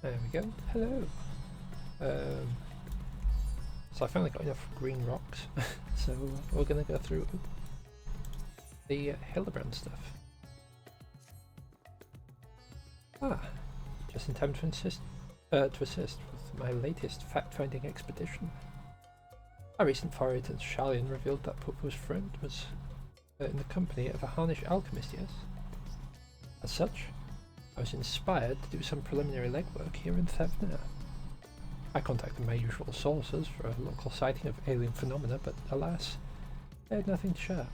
There we go. Hello. So I finally got enough green rocks, so we're gonna go through the Hildibrand stuff. Just in time to assist with my latest fact-finding expedition. A recent foray to Shalian revealed that Pupu's friend was in the company of a Harnish alchemist, yes? As such, I was inspired to do some preliminary legwork here in Thevner. I contacted my usual sources for a local sighting of alien phenomena, but alas, they had nothing to share.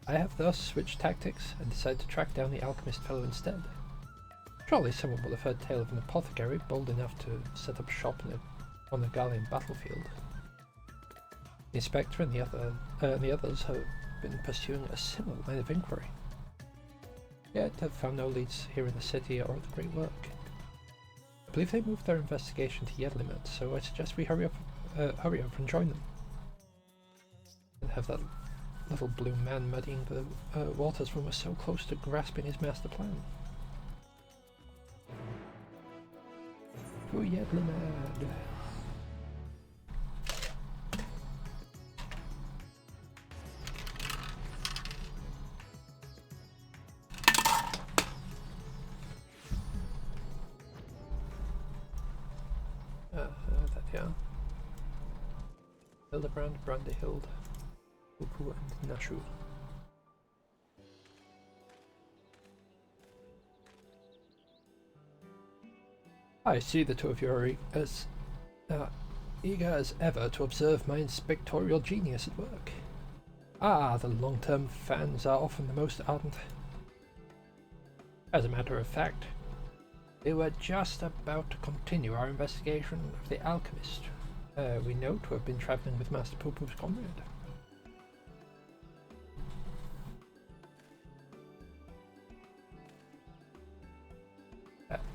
I have thus switched tactics and decided to track down the alchemist fellow instead. Surely someone will have heard tale of an apothecary bold enough to set up shop on the Garlean battlefield. The inspector and the others have been pursuing a similar line of inquiry, yet have found no leads here in the city or at the Great Work. I believe they moved their investigation to Yedlimet, so I suggest we hurry up and join them. And have that little blue man muddying the waters when we're so close to grasping his master plan. To Yedlimet. Yeah. Hildibrand, Brandyhild, Pupu, and Nashu. I see the two of you are as eager as ever to observe my inspectorial genius at work. The long-term fans are often the most ardent. As a matter of fact, we were just about to continue our investigation of the alchemist we know to have been travelling with Master Pupu's comrade.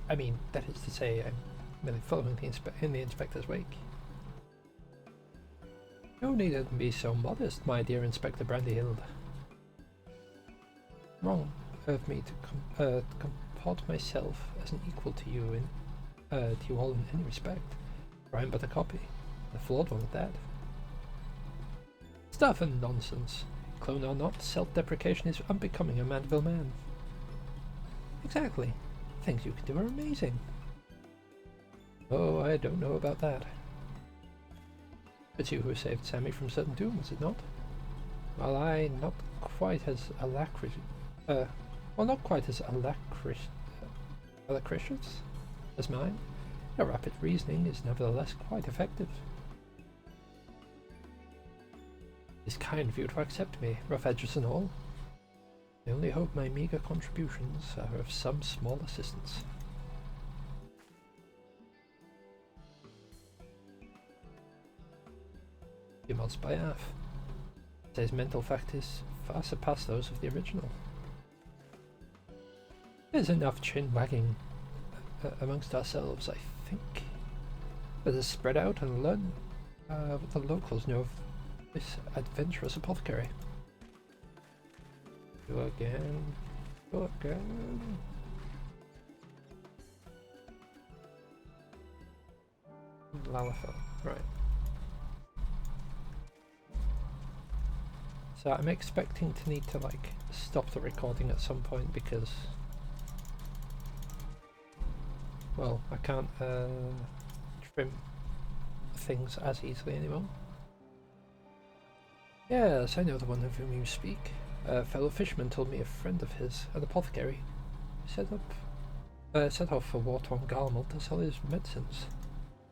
I mean, that is to say, I'm merely following in the inspector's wake. No need to be so modest, my dear Inspector Brandyhild. Wrong of me to comport myself as an equal to you all in any respect, for I am but a copy, a flawed one at that. Stuff and nonsense. Clone or not, self-deprecation is unbecoming a Mandeville man. Exactly. Things you can do are amazing. Oh, I don't know about that. It's you who saved Sammy from certain doom, is it not? Well, not quite as alacrious as mine. Your rapid reasoning is nevertheless quite effective. It's kind of you to accept me, rough edges and all. I only hope my meagre contributions are of some small assistance. Your mods by half. Says mental faculties far surpass those of the original. There's enough chin wagging amongst ourselves, I think. Let us spread out and learn what the locals know of this adventurous apothecary. Go again. Go again. Lalafell. Right. So I'm expecting to need to stop the recording at some point because, well, I can't trim things as easily anymore. Yes, I know the one of whom you speak. A fellow fisherman told me a friend of his, an apothecary, set off for Wartorn Garmel to sell his medicines.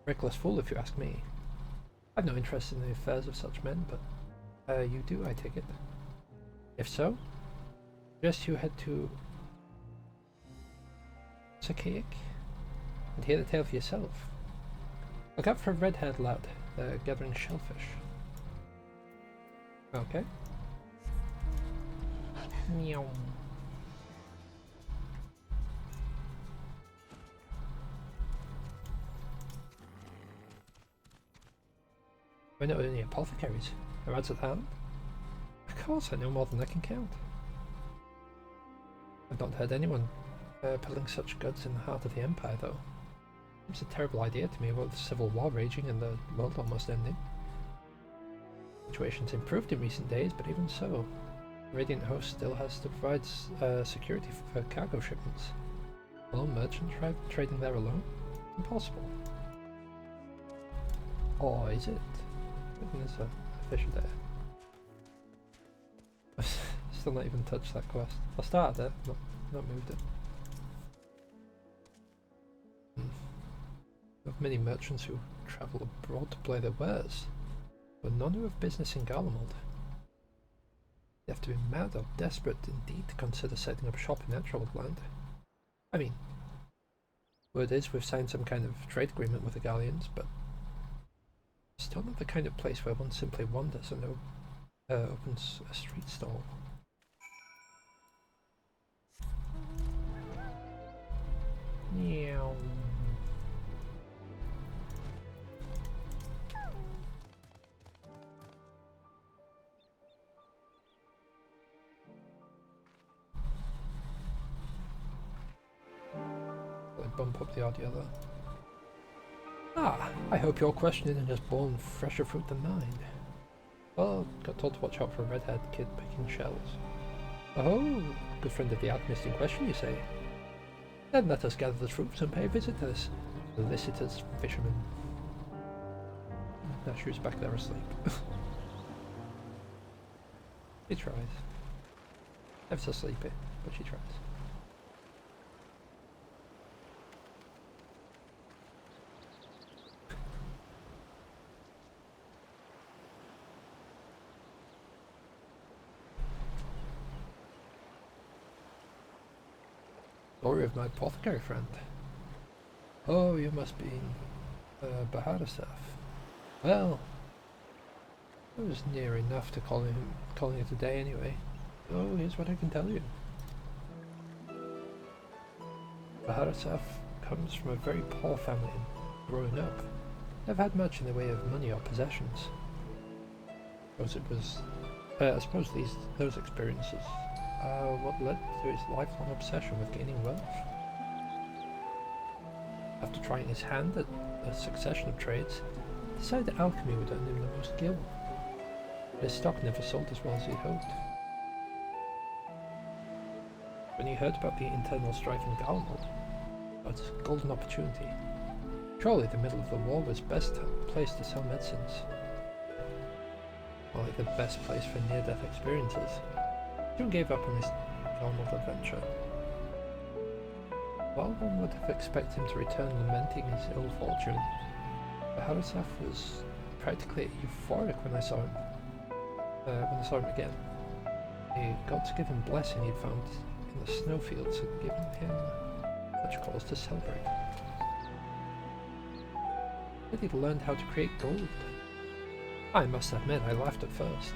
Reckless fool, if you ask me. I've no interest in the affairs of such men, but you do, I take it. If so, suggest you head to Sakaic and hear the tale for yourself. Look out for a red-haired lad gathering shellfish. Okay. Meow. I know any apothecaries. Are odds at hand? Of course, I know more than I can count. I've not heard anyone pulling such goods in the heart of the Empire, though. It's a terrible idea to me with the civil war raging and the world almost ending. The situation's improved in recent days, but even so, the Radiant Host still has to provide security for cargo shipments. Will merchants trading there alone? Impossible. Or is it? I think there's a fish there. I've still not even touched that quest. I started there, not moved it. There are many merchants who travel abroad to play their wares, but none who have business in Garlemald. You have to be mad or desperate indeed to consider setting up shop in Emerald Land. I mean, word is we've signed some kind of trade agreement with the Galleons, but still not the kind of place where one simply wanders and opens a street stall. Meow. Bump up the audio there. Ah, I hope your question isn't just born fresher fruit than mine. Well, got told to watch out for a red-haired kid picking shells. Oh, good friend of the alchemist in question, you say? Then let us gather the troops and pay a visit to this felicitous fisherman. Now she was back there asleep. She tries. Ever so sleepy, but she tries. Story of my apothecary friend. Oh, you must be Baharasaf. Well, it was near enough to calling it a day anyway. Oh, here's what I can tell you. Baharasaf comes from a very poor family and growing up, never had much in the way of money or possessions. I suppose those experiences what led to his lifelong obsession with gaining wealth. After trying his hand at a succession of trades, he decided that alchemy would earn him the most gil. But his stock never sold as well as he hoped. When he heard about the internal strife in Garlemald, about his golden opportunity, surely the middle of the war was best place to sell medicines. Or like the best place for near-death experiences. Soon gave up on his Garlemald adventure. While one would have expected him to return lamenting his ill fortune, Baharasaf was practically euphoric when I saw him. Again. A God-given blessing he'd found in the snowfields had given him such cause to celebrate. Then he'd learned how to create gold. I must admit I laughed at first.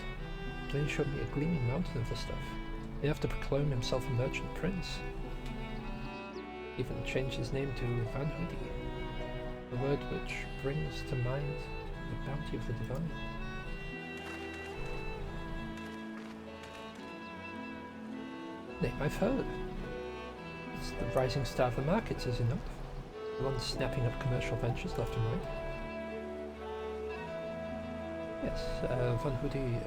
Then he showed me a gleaming mountain of the stuff, enough to proclaim himself a merchant prince. Even changed his name to Van Hoodie, a word which brings to mind the bounty of the divine. Name I've heard. It's the rising star of the markets, is it not? The one snapping up commercial ventures left and right. Yes, Van Hoodie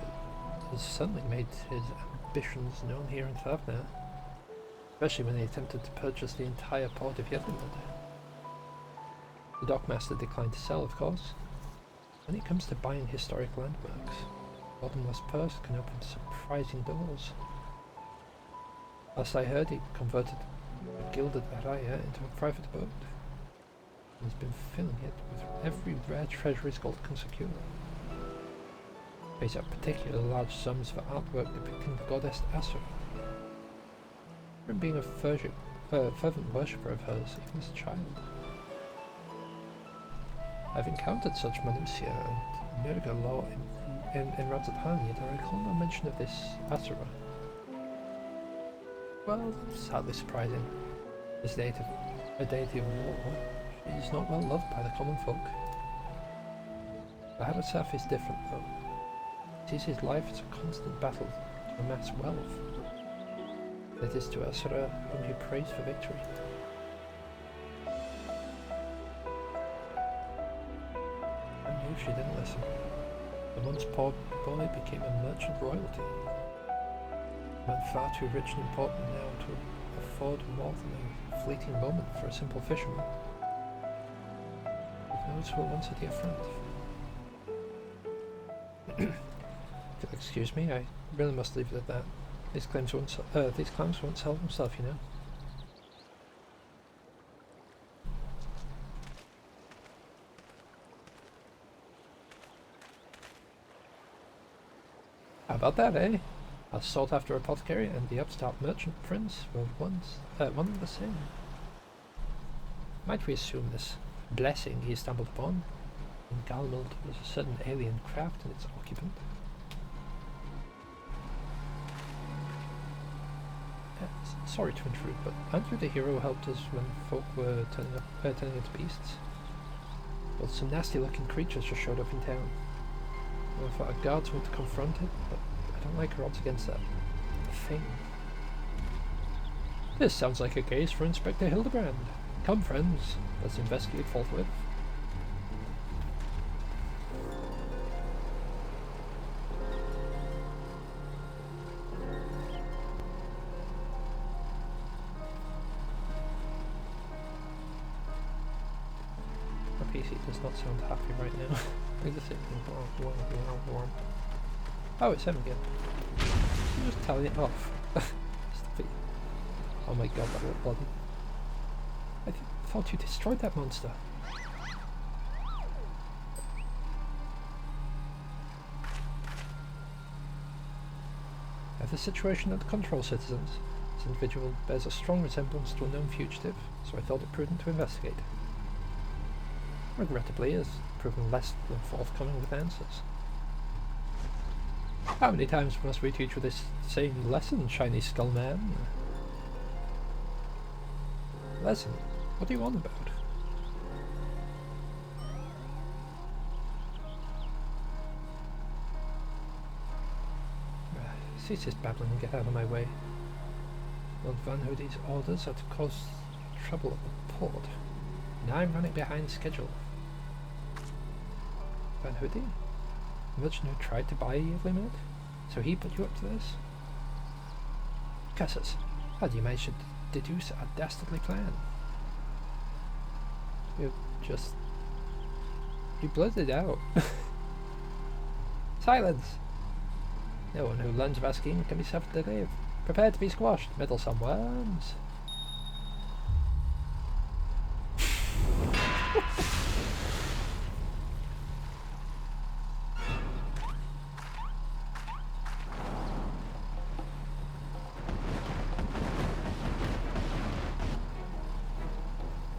has certainly made his ambitions known here in Thavner, especially when he attempted to purchase the entire port of Hildibrand. The dockmaster declined to sell, of course. When it comes to buying historic landmarks, bottomless purse can open surprising doors. Last I heard, he converted a gilded araya into a private boat, and has been filling it with every rare treasure his gold can secure. Pays out particularly large sums for artwork depicting the goddess Asura. From being a fervent worshipper of hers, even as a child. I've encountered such Manusia and Nurga law in Radzathan, yet I recall no mention of this Asura. Well, that's hardly surprising. As a deity of war, she is not well loved by the common folk. Baharasaf is different though. He sees his life as a constant battle to amass wealth. It is to Asura whom he prays for victory. I knew she didn't listen. The once poor boy became a merchant royalty. Man far too rich and important now to afford more than a fleeting moment for a simple fisherman. With those who were once a dear friend. If you'll excuse me, I really must leave it at that. These clams won't sell themselves, you know. How about that, eh? Our sought-after apothecary and the upstart merchant prince were once one and the same. Might we assume this blessing he stumbled upon in Galmuld was a certain alien craft and its occupant? Sorry to intrude, but aren't you the hero who helped us when folk were turning into beasts? Well, some nasty-looking creatures just showed up in town. I thought our guards went to confront it, but I don't like our odds against that thing. This sounds like a case for Inspector Hildibrand. Come, friends, let's investigate forthwith. Does not sound happy right now. Oh, it's him again. I'm just telling it off. Oh my god, that looked bloody. I thought you destroyed that monster. I have a situation under control, citizens. This individual bears a strong resemblance to a known fugitive, so I thought it prudent to investigate. Regrettably, has proven less than forthcoming with answers. How many times must we teach you this same lesson, shiny skull man? Lesson? What are you on about? Cease this babbling and get out of my way. Lord Van Hoodie's orders are to cause trouble at the port. Now I'm running behind schedule. Van Hoodie? The merchant who tried to buy you every minute? So he put you up to this? Curses! How do you manage to deduce a dastardly plan? You blurted it out. Silence! No one who learns of our scheme can be suffered to live. Prepare to be squashed, meddlesome worms.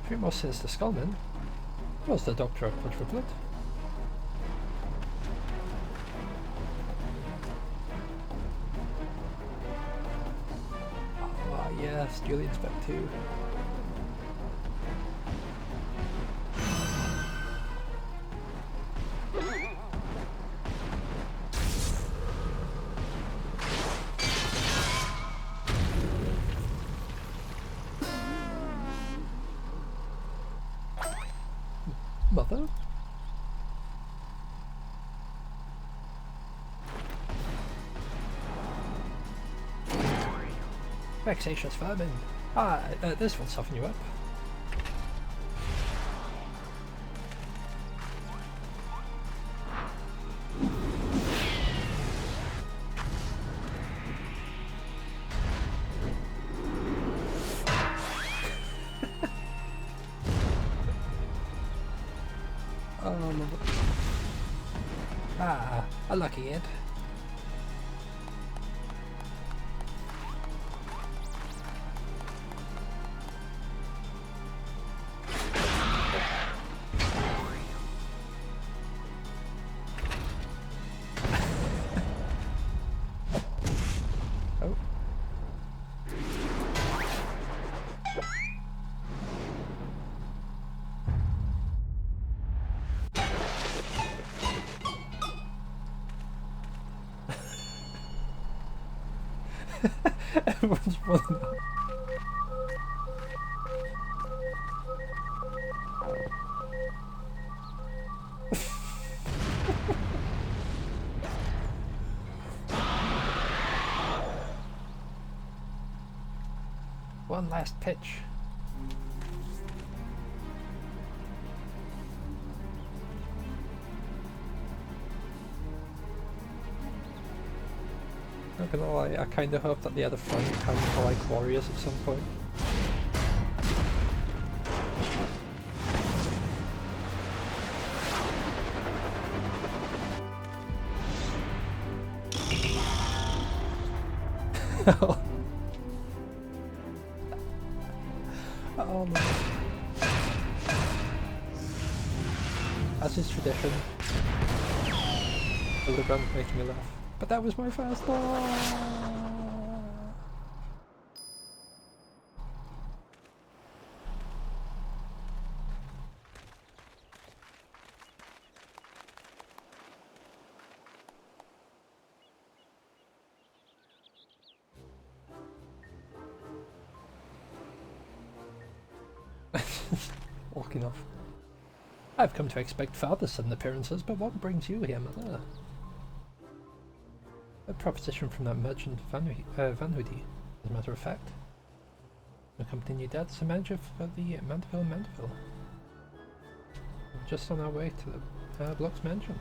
Three more sinister skullmen. Was the doctor a quadruplet? Ah, yes, Julian Spec 2. Mother? Vexatious vermin. This will soften you up. A lucky ant. Everyone's running up. One last pitch. Not gonna lie, I kinda hope that the other front comes for like warriors at some point. Oh no. As is tradition, Hildibrand making me laugh. But that was my first one! Walking off. I've come to expect father sudden appearances, but what brings you here, mother? A proposition from that merchant Van Hoodie, as a matter of fact. Accompanying your dad as a manager for the Mandeville Mandeville. We're just on our way to the Block's mansion.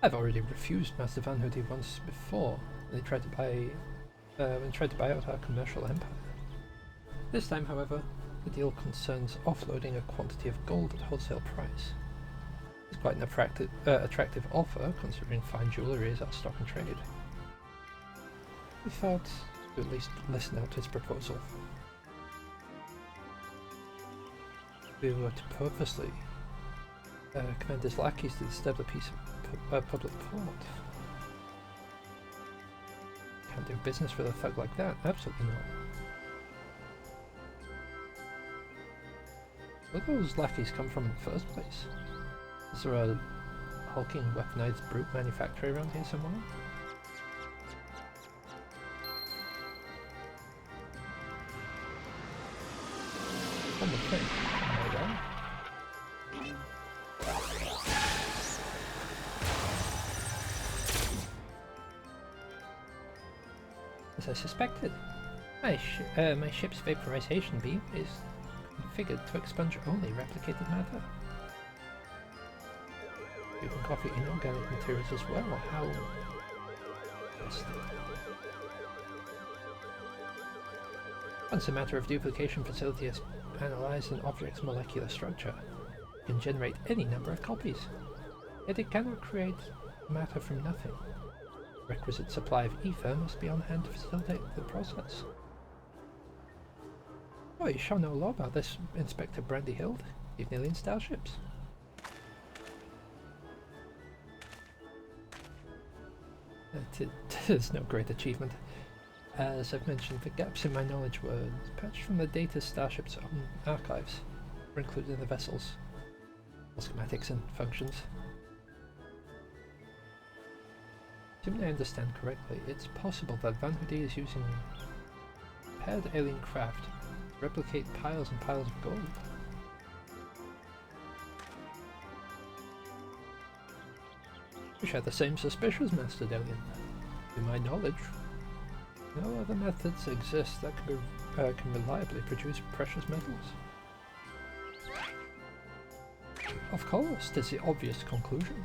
I've already refused Master Van Hoodie once before when he tried to buy out our commercial empire. This time, however, the deal concerns offloading a quantity of gold at wholesale price. It's quite an attractive offer, considering fine jewellery is our stock and trade. We thought to at least listen out his proposal. We were to purposely command his lackeys to disturb a piece of public port. Can't do business with a thug like that, absolutely not. Where do those lackeys come from in the first place? Is there a hulking weaponized brute manufacturer around here somewhere? One would think. As I suspected, my ship's vaporization beam is configured to expunge only replicated matter. You can copy inorganic materials as well. How interesting. Once a matter of duplication facility has analyzed an object's molecular structure, it can generate any number of copies. Yet it cannot create matter from nothing. The requisite supply of ether must be on hand to facilitate the process. Oh, you shall know a lot about this, Inspector Brandy Hild. You've nearly installed ships. It is no great achievement. As I've mentioned, the gaps in my knowledge were patched from the data Starship's own archives, were included in the vessels, schematics and functions. Assuming I understand correctly, it's possible that Van Hoodie is using paired alien craft to replicate piles and piles of gold. We share the same suspicions, Master Delian. To my knowledge, no other methods exist that can reliably produce precious metals. Of course, 'tis the obvious conclusion.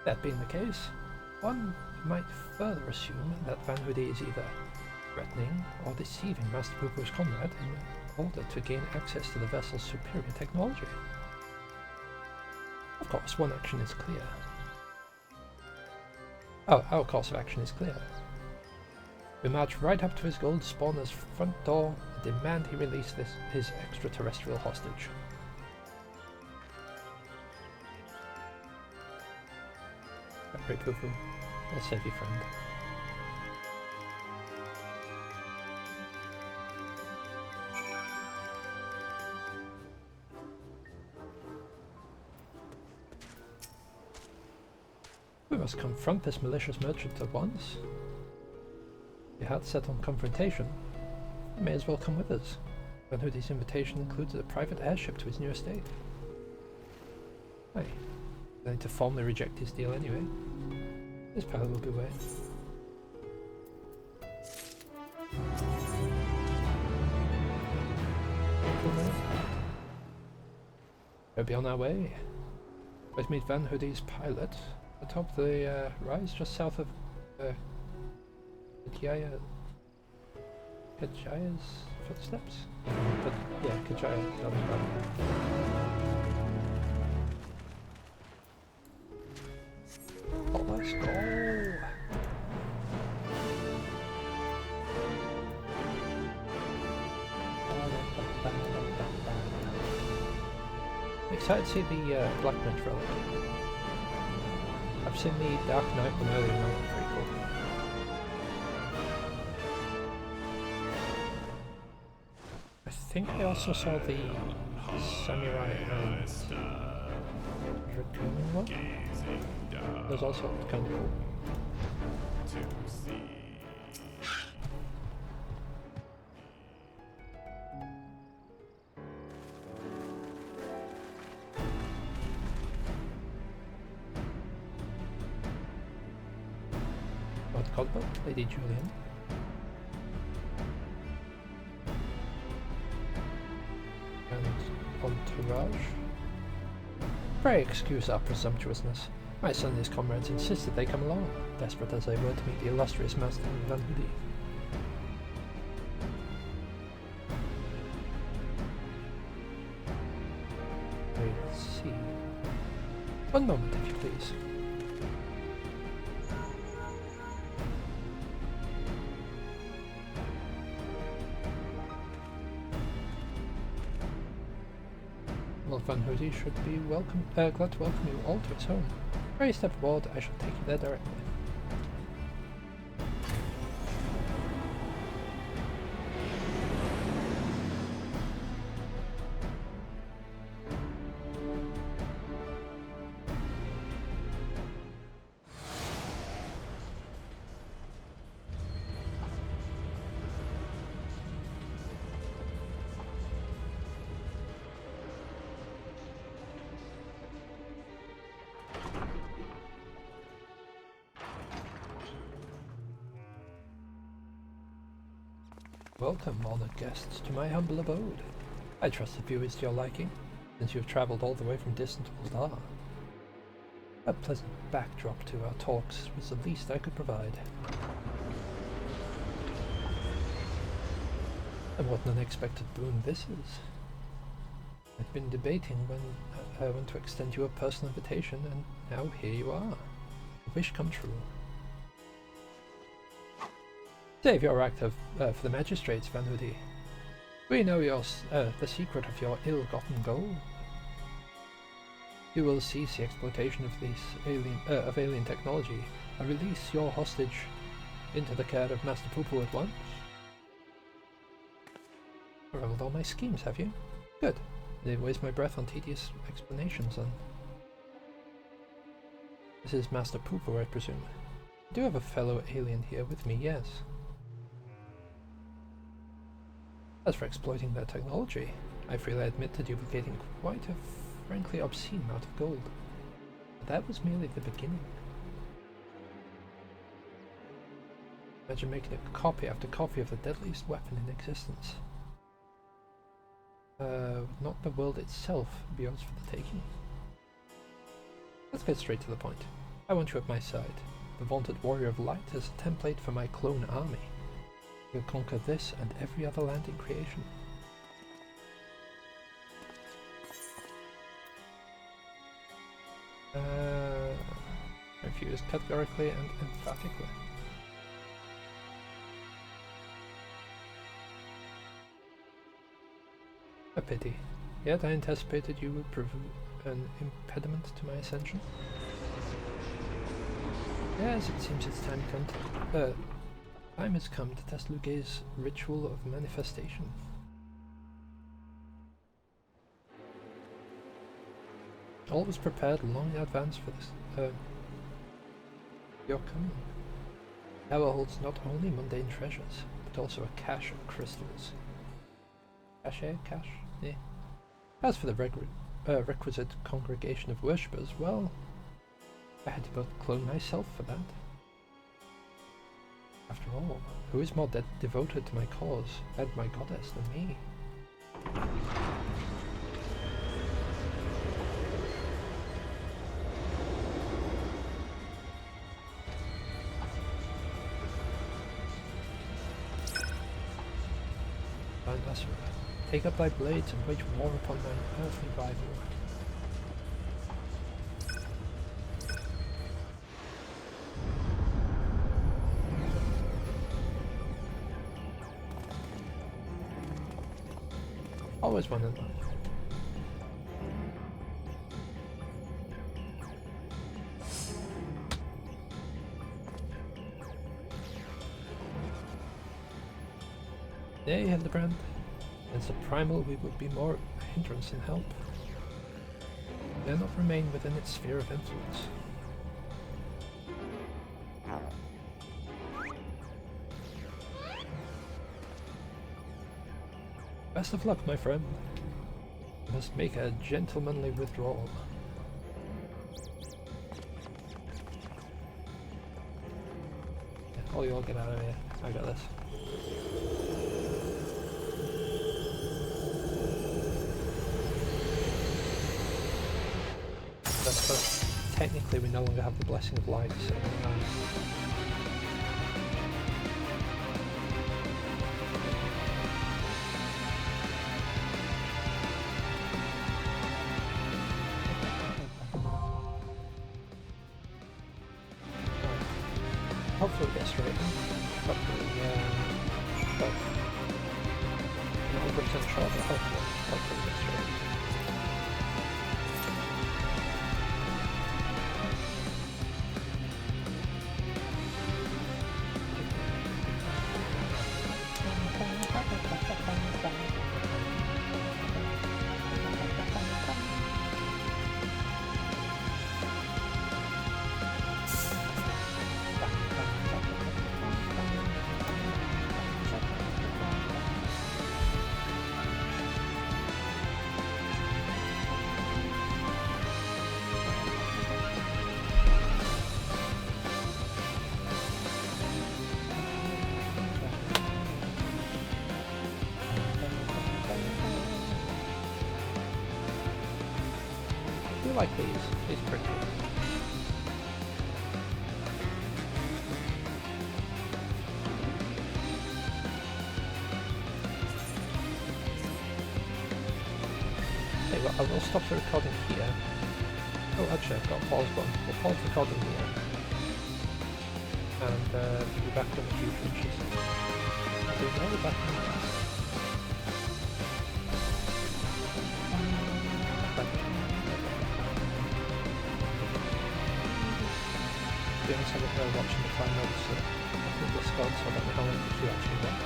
That being the case, one might further assume that Van Hoodie is either threatening or deceiving Master Poopo's comrade in order to gain access to the vessel's superior technology. Of course, one action is clear. Our course of action is clear. We march right up to his gold spawner's front door and demand he release his extraterrestrial hostage. Don't worry, Poo-Poo. I'll save you, friend. We must confront this malicious merchant at once. If you had set on confrontation, you may as well come with us. Van Hoodie's invitation included a private airship to his new estate. Hey, I need to formally reject his deal anyway. This pile will be wet. We'll be on our way. Let's meet Van Hoodie's pilot atop the rise just south of Kajaya's footsteps. But yeah, Kajaya sounds right. Oh, let's go! Excited to see the Blackmage relic. I've seen the Dark Knight one earlier and that was pretty cool. I think I also saw the Samurai and Dragoon one. That was also kind of cool. Cuthbert, Lady Julian. And Entourage. Pray excuse our presumptuousness. My son and his comrades insisted they come along, desperate as they were to meet the illustrious Master Van Hoodie. Let's see. One moment, if you please. Van Hoodie should be glad to welcome you all to his home. Pray step aboard, I shall take you there directly. Welcome, honoured guests, to my humble abode. I trust the view is to your liking, since you have travelled all the way from distant Uldar. A pleasant backdrop to our talks was the least I could provide. And what an unexpected boon this is. I've been debating when to extend you a personal invitation, and now here you are. A wish come true. Save your act for the magistrates, Van Hoodie. We know the secret of your ill-gotten gold. You will cease the exploitation of alien technology and release your hostage into the care of Master Poo-Poo at once. Unraveled all my schemes, have you? Good. I didn't waste my breath on tedious explanations on. This is Master Poo-Poo, I presume. I do have a fellow alien here with me, yes. As for exploiting their technology, I freely admit to duplicating quite a frankly obscene amount of gold. But that was merely the beginning. Imagine making a copy after copy of the deadliest weapon in existence. Not the world itself be yours for the taking. Let's get straight to the point. I want you at my side. The vaunted warrior of light is a template for my clone army. We'll conquer this and every other land in creation. Refuse categorically and emphatically. A pity. Yet I anticipated you would prove an impediment to my ascension. Yes, it seems it's time has come to test Lugay's ritual of manifestation. All was prepared long in advance for this. You're coming. The tower holds not only mundane treasures, but also a cache of crystals. Cache? Yeah. As for the requisite congregation of worshippers, well, I had to both clone myself for that. After all, who is more devoted to my cause and my goddess than me? Fine, Asura, take up thy blades and wage war upon thine earthly rival. Always one in life. Nay, Hildibrand. As a primal, we would be more hindrance than help. We dare not remain within its sphere of influence. Best of luck, my friend. You must make a gentlemanly withdrawal. Yeah, all you all get out of here. I got this. But technically we no longer have the blessing of life, so hopefully it gets straight in. Hopefully, but not 100% sure, but hopefully it gets straight in. I like these pretty cool. Okay, well, I will stop the recording here. Oh, actually, I've got a pause button. We'll pause the recording here. And be back when the queue finishes. I'll be right back in a minute. To be honest, I haven't really watching the time notes in Discord, so I don't know how long the queue actually went.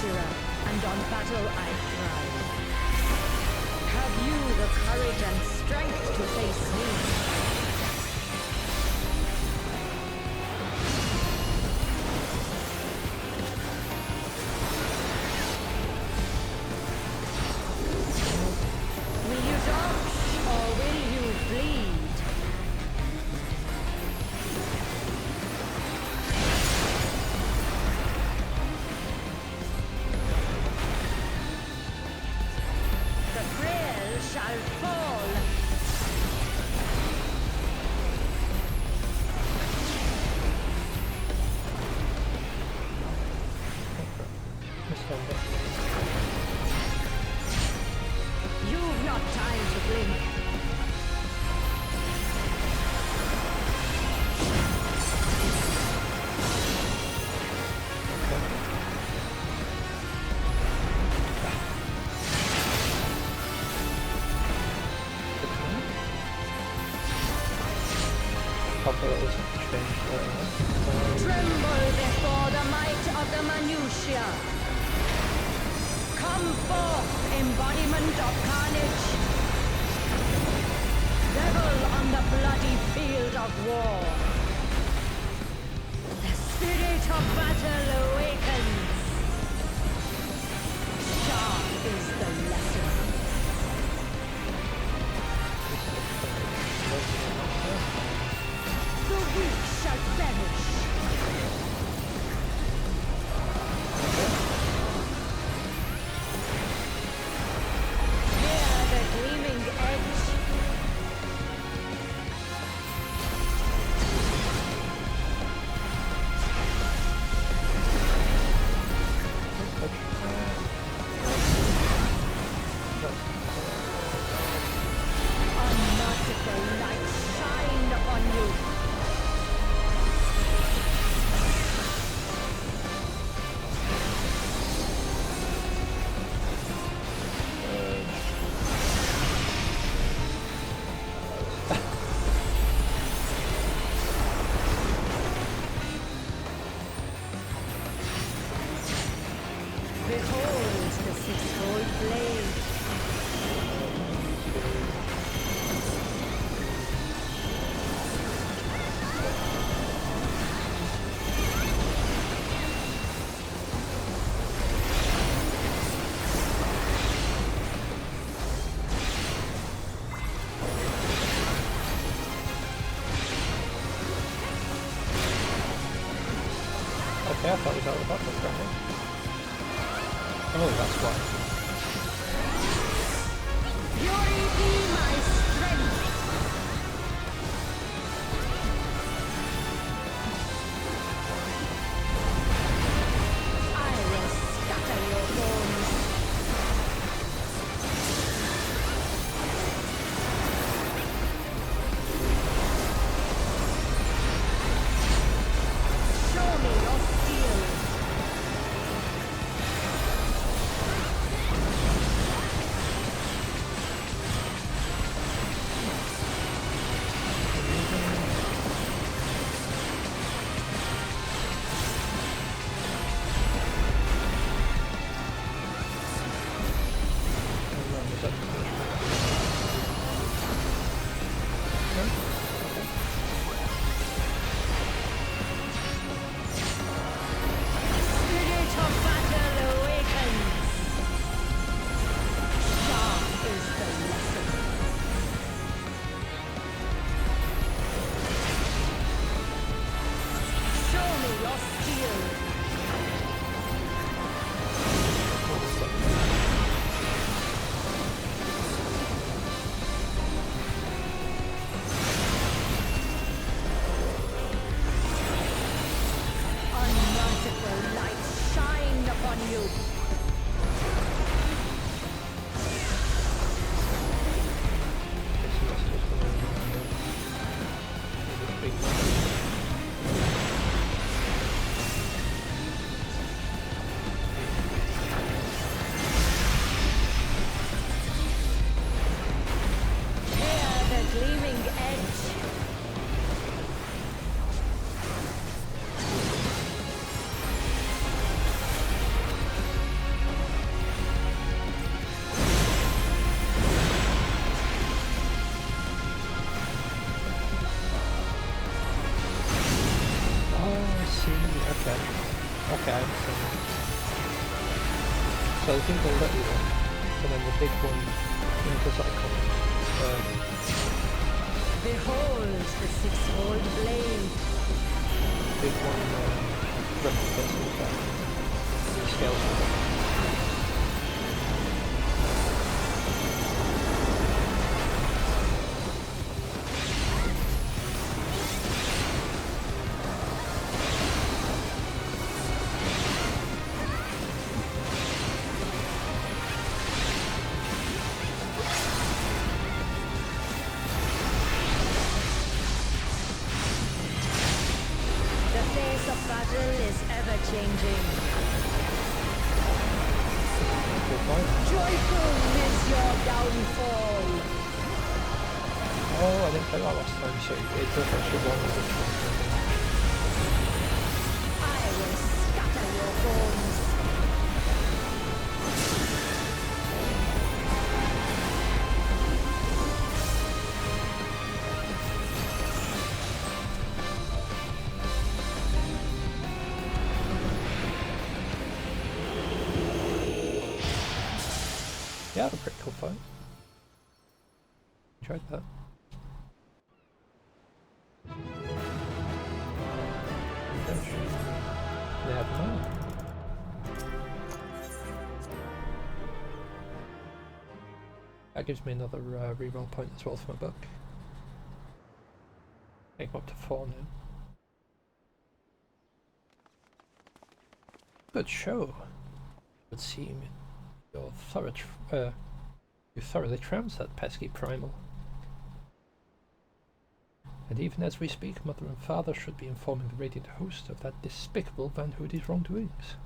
And on battle I thrive. Have you the courage and strength to face me? Will you dodge or will you bleed? Shall fall. Hopefully that doesn't change later on. Tremble before the might of the minutiae. Come forth, embodiment of carnage. Revel on the bloody field of war. The spirit of battle awakens. Sharp is the lesson. The weak shall perish. Hear the gleaming edge. Unmerciful light shine upon you. Behold the sixfold blade. Okay, I thought it was out of the battle apparently. Oh, that's why. Fury be my strength. I will scatter your bones. Show me your steel. Spirit of battle awakens. Sharp is the lesson. Show me your steel. Unmerciful light shine upon you. Hear the gleaming edge. Oh, I see. Okay. Okay, I understand. So I think the little one, and then the big one, does that come? Behold the sixfold blade. Big one replicates the effect. The scales. The face of battle is ever changing. Good point. Joyful is your downfall. Oh, I didn't play that last time, so it does actually run with it. I will scatter your bones. Yeah, a pretty cool fight. Enjoyed that. Never mind. That gives me another reroll point as well for my book. Take them up to 4 now. Good show. It would seem you thoroughly trounced that pesky primal. And even as we speak, Mother and Father should be informing the Radiant Host of that despicable Van Hoody's wrongdoings.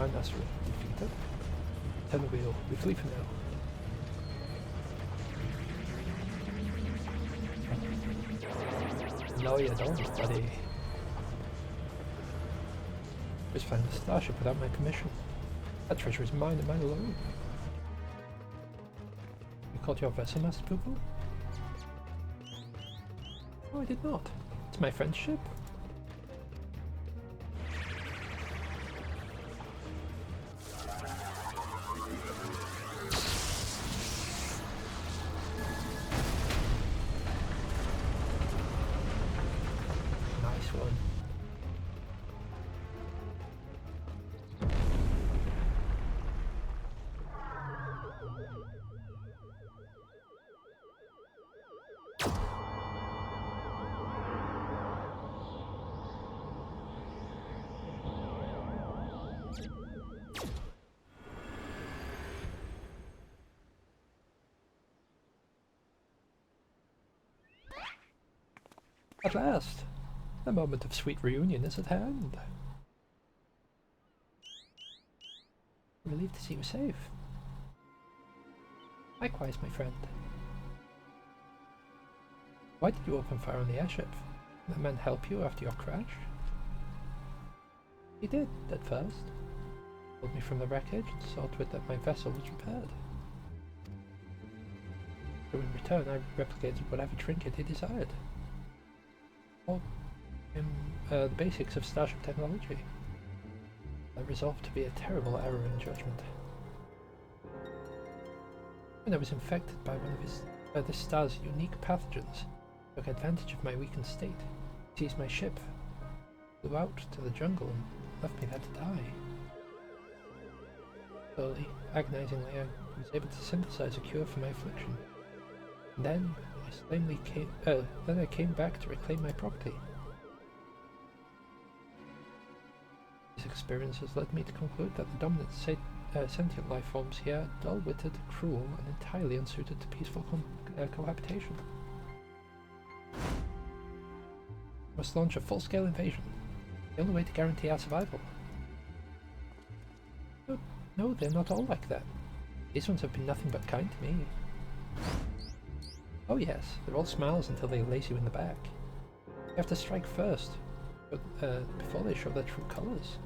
And that's defeated. Then we'll leave for now. No, you don't, buddy. Just found the starship without my permission. That treasure is mine and mine alone. You called your vessel, Master Poo-Poo? Oh, I did not. It's my friend's ship. Nice one. At last, the moment of sweet reunion is at hand. Relieved to see you safe. Likewise, my friend. Why did you open fire on the airship? Did the man help you after your crash? He did, at first. Pulled me from the wreckage and saw to it that my vessel was repaired. So in return, I replicated whatever trinket he desired. Or the basics of starship technology. That resolved to be a terrible error in judgment. When I was infected by one of this star's unique pathogens, took advantage of my weakened state, seized my ship, flew out to the jungle and left me there to die. Slowly, agonizingly, I was able to synthesize a cure for my affliction. And then I came back to reclaim my property. These experiences led me to conclude that the dominant sentient life forms here are dull-witted, cruel, and entirely unsuited to peaceful cohabitation. I must launch a full-scale invasion. The only way to guarantee our survival. But no, they're not all like that. These ones have been nothing but kind to me. Oh yes, they're all smiles until they lace you in the back. You have to strike first, but before they show their true colours.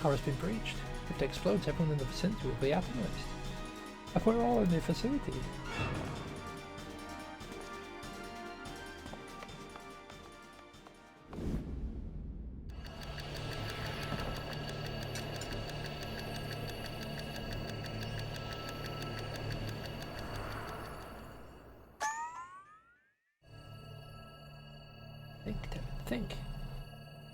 Has been breached. If it explodes, everyone in the vicinity will be atomized. And we're all in the vicinity. Think, Devin, think.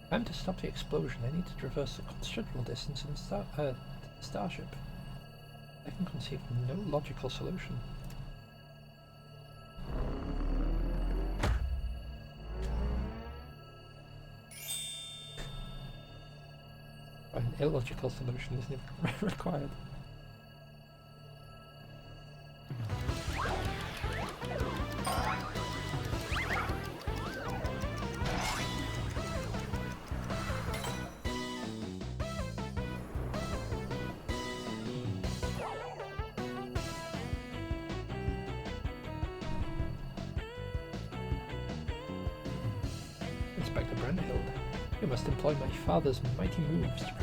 Time to stop the explosion. I need to traverse a considerable distance in the starship. I can conceive no logical solution. An illogical solution isn't even required. Inspector Brandhild, you must employ my father's mighty moves to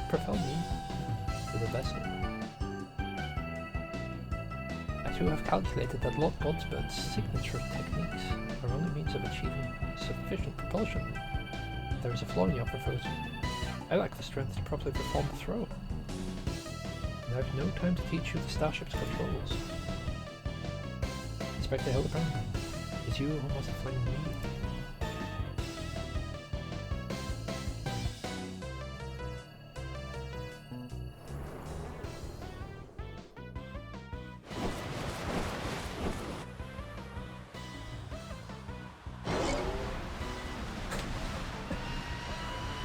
propel me to the vessel. I too have calculated that Lord Godsbird's signature techniques are only means of achieving sufficient propulsion. There is a flaw in your proposal. I lack the strength to properly perform the throw. And I have no time to teach you the starship's controls. Inspector Hildibrand, it is you who must find me.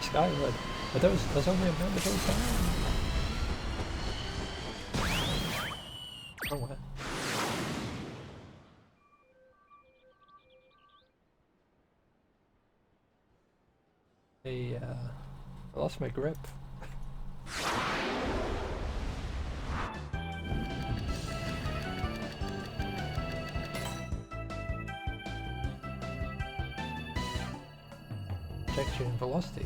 Skyward, but there's only a manageable time. Oh what? I lost my grip. Trajectory and velocity.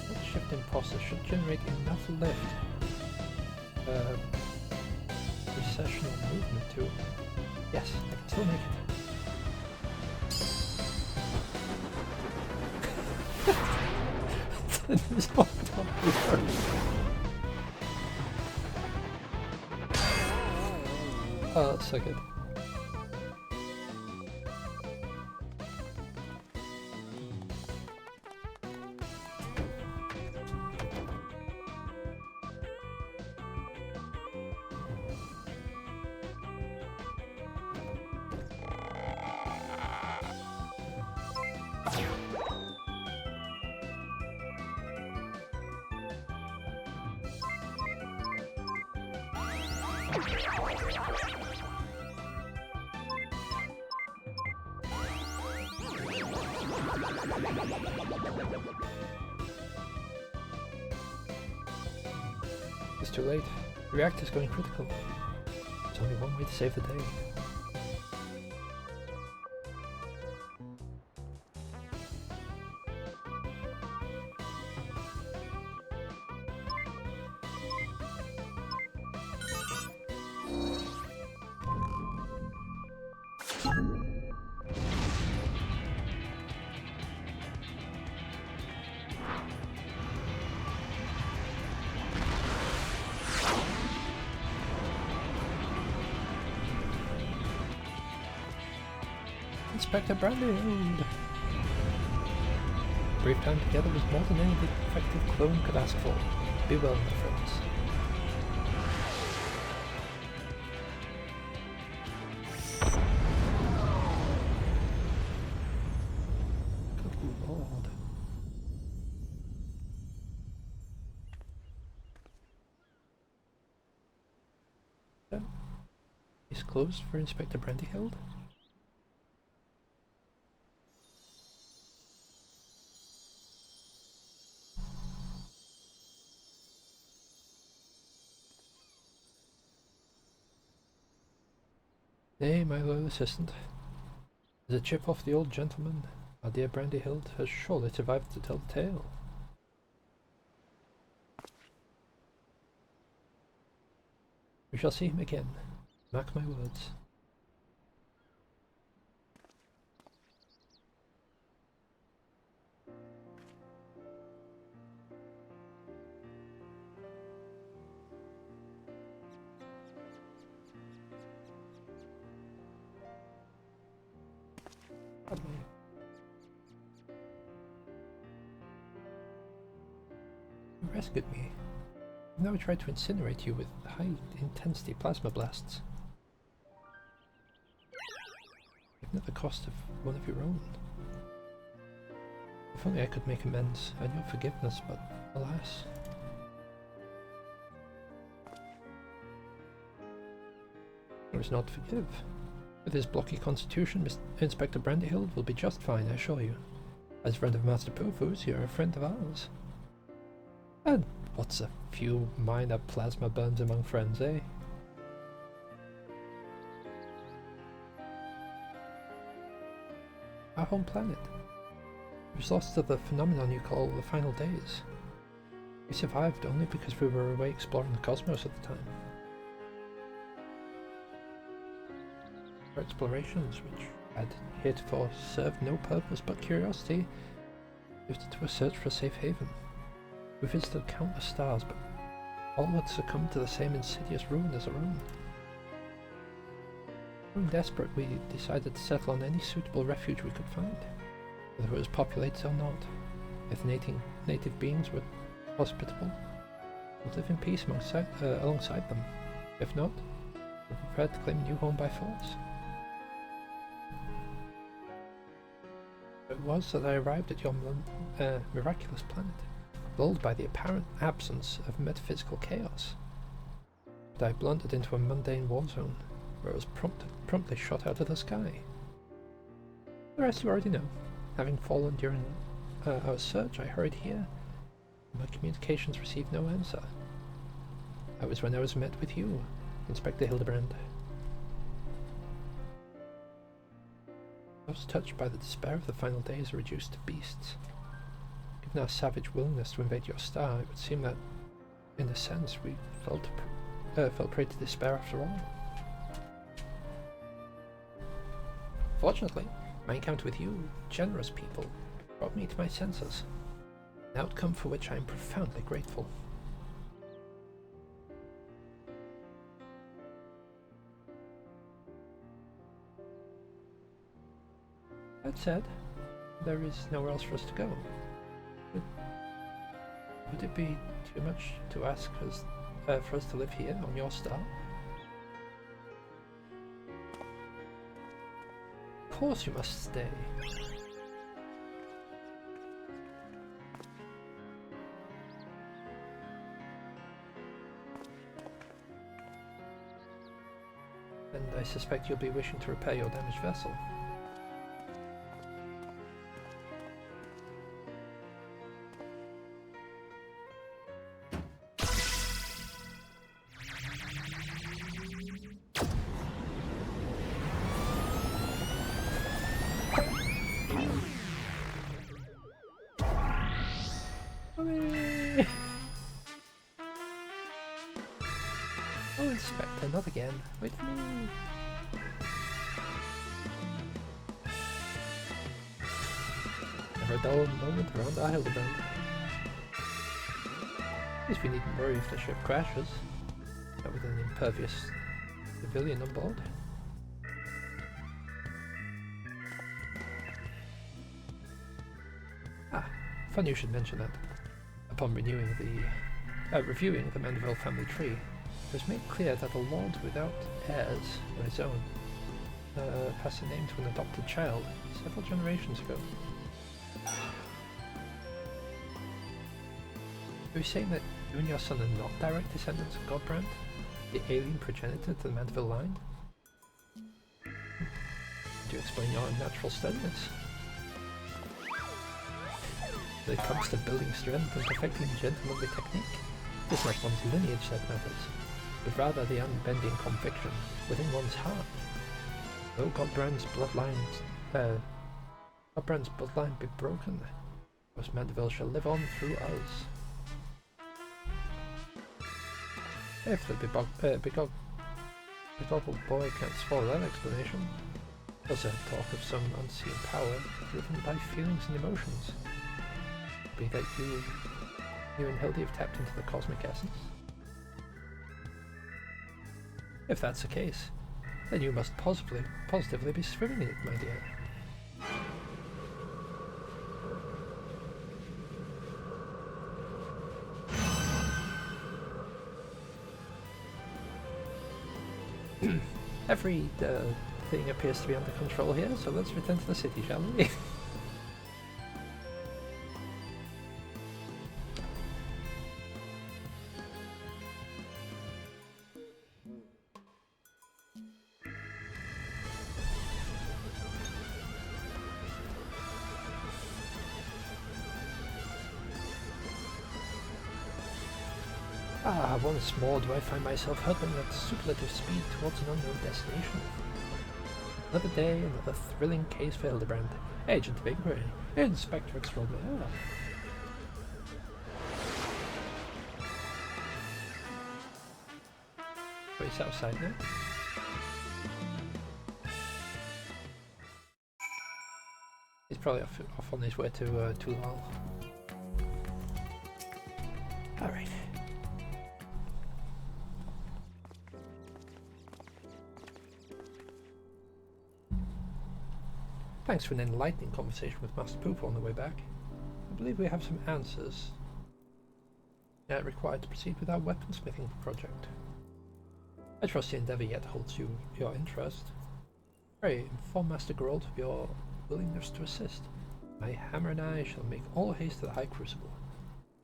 That shift in process should generate enough lift. Recessional movement too. Yes, I can still make it. Oh, that's so good. It's too late. The reactor's going critical. There's only one way to save the day. Inspector Brandhild! Brief time together was more than any defective clone could ask for. Be well, my friends. Good lord. Is closed for Inspector Brandhild? Nay, my loyal assistant. As a chip off the old gentleman, our dear Brandhild has surely survived to tell the tale. We shall see him again. Mark my words. Pardon me. rescued me. Now I tried to incinerate you with high-intensity plasma blasts. Even at the cost of one of your own. If only I could make amends and your forgiveness, but alas. There is not to forgive. With his blocky constitution, Inspector Brandyhill will be just fine, I assure you. As a friend of Master Pofu's, you're a friend of ours. And what's a few minor plasma burns among friends, eh? Our home planet was lost to the phenomenon you call the final days. We survived only because we were away exploring the cosmos at the time. Our explorations, which had heretofore served no purpose but curiosity, shifted to a search for a safe haven. We visited countless stars, but all had succumbed to the same insidious ruin as our own. Growing desperate, we decided to settle on any suitable refuge we could find, whether it was populated or not. If native beings were hospitable, we'd live in peace alongside them. If not, we prepared to claim a new home by force. It was that I arrived at your miraculous planet, lulled by the apparent absence of metaphysical chaos. But I blundered into a mundane war zone, where I was promptly shot out of the sky. The rest you already know. Having fallen during our search, I hurried here. My communications received no answer. That was when I was met with you, Inspector Hildibrand. I was touched by the despair of the final days reduced to beasts. Given our savage willingness to invade your star, it would seem that, in a sense, we fell prey to despair after all. Fortunately, my encounter with you, generous people, brought me to my senses, an outcome for which I am profoundly grateful. That said, there is nowhere else for us to go. Would it be too much to ask us, for us to live here on your star? Of course you must stay. And I suspect you'll be wishing to repair your damaged vessel. Oh, Inspector, not again. Wait for me. Never a dull moment around our Hildibrand. At least we needn't worry if the ship crashes. Not with an impervious civilian on board. Ah, funny you should mention that. Upon reviewing the Mandeville family tree, it was made clear that a lord without heirs of his own passed the name to an adopted child several generations ago. Are you saying that you and your son are not direct descendants of Godbrand, the alien progenitor to the Mandeville line? Do you explain your unnatural steadiness? When it comes to building strength and perfecting gentlemanly technique, it is not one's lineage that matters, but rather the unbending conviction within one's heart. Though Godbrand's bloodline be broken, West Mandeville shall live on through us. If the big old boy can't swallow that explanation, does there talk of some unseen power driven by feelings and emotions? Be that you and Hildy have tapped into the cosmic essence? If that's the case, then you must positively be swimming in it, my dear. Every thing appears to be under control here, so let's return to the city, shall we? Ah, once more do I find myself hurtling at superlative speed towards an unknown destination. Another day, another thrilling case for Hildibrand. Agent of Inquiry, Inspector Extraordinaire. So he's outside now. He's probably off on his way to Tulal. Alright. Thanks for an enlightening conversation with Master Pooper on the way back. I believe we have some answers required to proceed with our weaponsmithing project. I trust the endeavour yet holds your interest. Pray, inform Master Geralt of your willingness to assist. My hammer and I shall make all haste to the High Crucible.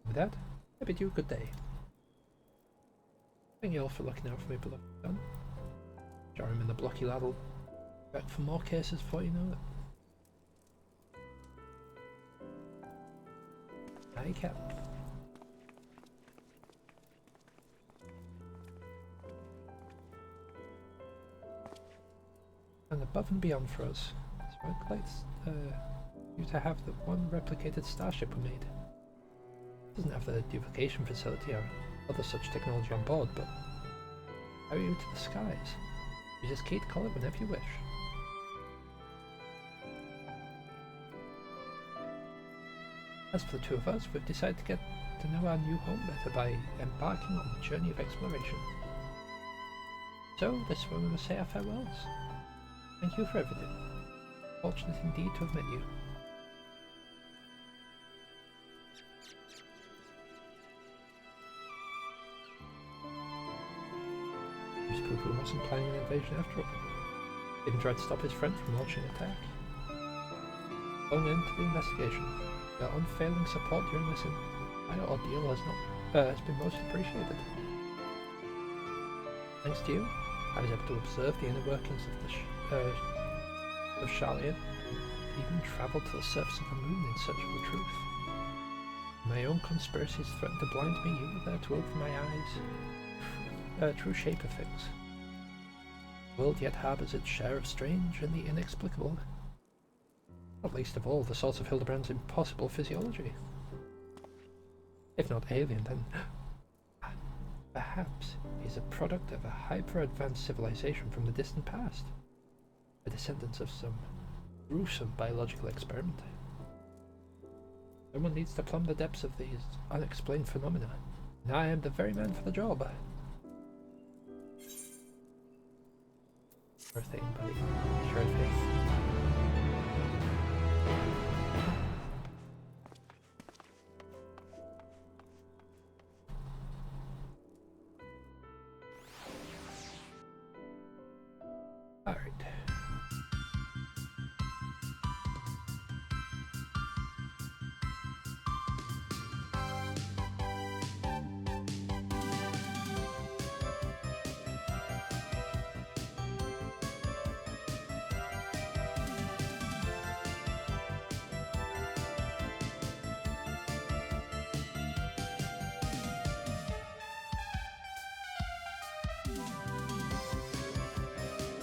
With that, I bid you good day. Thank you all for looking out for me, beloved son. Jar him in the blocky ladle. Back for more cases before you know it. I can. And above and beyond for us, so I'd like you to have the one replicated starship we made. It doesn't have the duplication facility or other such technology on board, but carry you to the skies. You just key to call it whenever you wish. As for the two of us, we've decided to get to know our new home better by embarking on the journey of exploration. So, this is when we must say our farewells. Thank you for everything. Fortunate indeed to have met you. Mr. Pooper wasn't planning an invasion after all. He even tried to stop his friend from launching an attack. Going into the investigation. Your unfailing support during this entire ordeal has been most appreciated. Thanks to you, I was able to observe the inner workings of Charlian, and even travel to the surface of the moon in search of the truth. My own conspiracies threatened to blind me, you were there to open my eyes. True shape of things. The world yet harbours its share of strange and the inexplicable. Not least of all, the source of Hildibrand's impossible physiology. If not alien, then perhaps he's a product of a hyper-advanced civilization from the distant past, a descendant of some gruesome biological experiment. Someone needs to plumb the depths of these unexplained phenomena, and I am the very man for the job. Sure thing, buddy. Sure thing. Alright.